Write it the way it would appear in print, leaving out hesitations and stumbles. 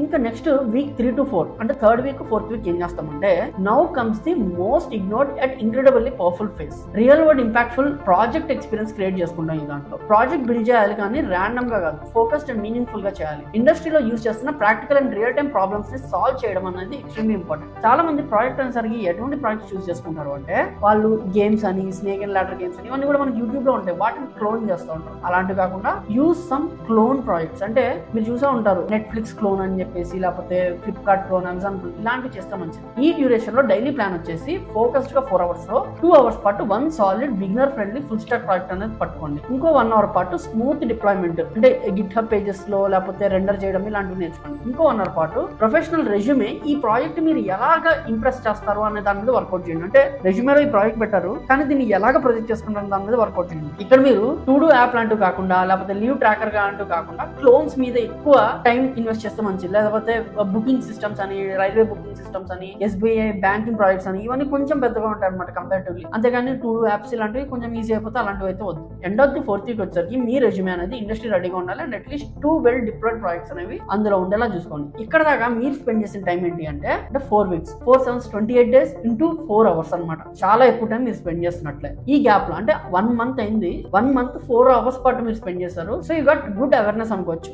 ఇంకా next week 3 to 4 అంటే third week fourth week ఏం చేస్తామంటే now comes the most ignored and incredibly powerful face. Real world impactful project experience create చేసుకుంటాం. ఈ దాంట్లో project build చేయాలి కానీ ర్యాండమ్ గా కాదు, ఫోకస్డ్ అండ్ మీనింగ్ఫుల్ గా చేయాలి. ఇండస్ట్రీలో యూజ్ చేస్తున్న practical and real time problems ని సాల్వ్ చేయడం అనేది ఎక్స్ట్రీమ్లీ ఇంపార్టెంట్. చాలా మంది ప్రాజెక్ట్ అనేసరికి ఎటువంటి ప్రాజెక్ట్ చూస్ చేసుకుంటారు అంటే వాళ్ళు గేమ్స్ అని, స్నేక్ అండ్ లాడర్ గేమ్స్ అని ఇవన్నీ కూడా మనకి యూట్యూబ్ లో ఉంటాయి, వాటిని క్లోన్ చేస్తూ ఉంటారు. అలాంటివి కాకుండా యూజ్ సమ్ క్లోన్ ప్రాజెక్ట్స్. అంటే మీరు చూసా ఉంటారు నెట్ఫ్లిక్స్ క్లోన్ అని చెప్పేసి, లేకపోతే ఫ్లిప్కార్ట్ క్లోన్, అమెజాన్ క్లోన్, ఇలాంటివి చేస్తే మంచిది. ఈ డ్యూరేషన్ లో డైలీ ప్లాన్ వచ్చేసి ఫోకస్డ్ గా 4 hours లో 2 hours పాటు one solid beginner friendly full stock project అనేది పట్టుకోండి. ఇంకో 1 hour పాటు స్మూత్ డిప్లాయ్మెంట్ అంటే గిట్ హబ్ పేజెస్ లో లేకపోతే రెండర్ చేయడం ఇలాంటివి నేర్చుకోండి. ఇంకో 1 hour పాటు ప్రొఫెషనల్ రెజ్యూమే, ఈ ప్రాజెక్ట్ మీరు ఎలాగా ఇంప్రెస్ చేస్తారు అనే దాని మీద వర్కౌట్ చేయండి. అంటే రెజ్యూమేలో ఈ ప్రాజెక్ట్ పెట్టారు కానీ దీన్ని ఎలాగ ప్రొజెక్ట్ చేసుకుంటారు దాని మీద వర్కౌట్ చేయండి. ఇక్కడ మీరు టు డూ యాప్ లాంటివి కాకుండా, లేకపోతే లీవ్ ట్రాకర్ లాంటివి కాకుండా క్లోన్స్ మీద ఎక్కువ టైం ఇన్వెస్ట్ చేస్తే మంచిది. లేకపోతే బుకింగ్ సిస్టమ్స్ అని, రైల్వే బుకింగ్ సిస్టమ్స్ అని, SBI బ్యాంకింగ్ ప్రాజెక్ట్స్ అని, ఇవన్నీ కొంచెం పెద్దగా ఉంటాయి అనమాట కంపారిటివ్లీ. అంతేగాని టు డూ యాప్స్ ఇలాంటివి కొంచెం ఈజీ అయిపోతే అలాంటివి అయితే వద్దు. End of the fourth week వచ్చేసరికి మీ రెజ్యూమే అనేది ఇండస్ట్రీ రెడీగా ఉండాలి and at least 2 well deployed projects అనేవి అందులో ఉండేలా చూసుకోండి. ఇక్కడ దాకా మీరు స్పెండ్ చేసిన టైం ఏంటి అంటే 4 weeks, 4 7 28 days into 4 hours అనమాట. చాలా ఎక్కువ టైం మీరు స్పెండ్ చేస్తున్నట్లే. ఈ గ్యాప్ లో అంటే 1 month అయింది, 1 month 4 hours పాటు మీరు స్పెండ్ చేస్తారు. So you got good awareness అనుకోవచ్చు.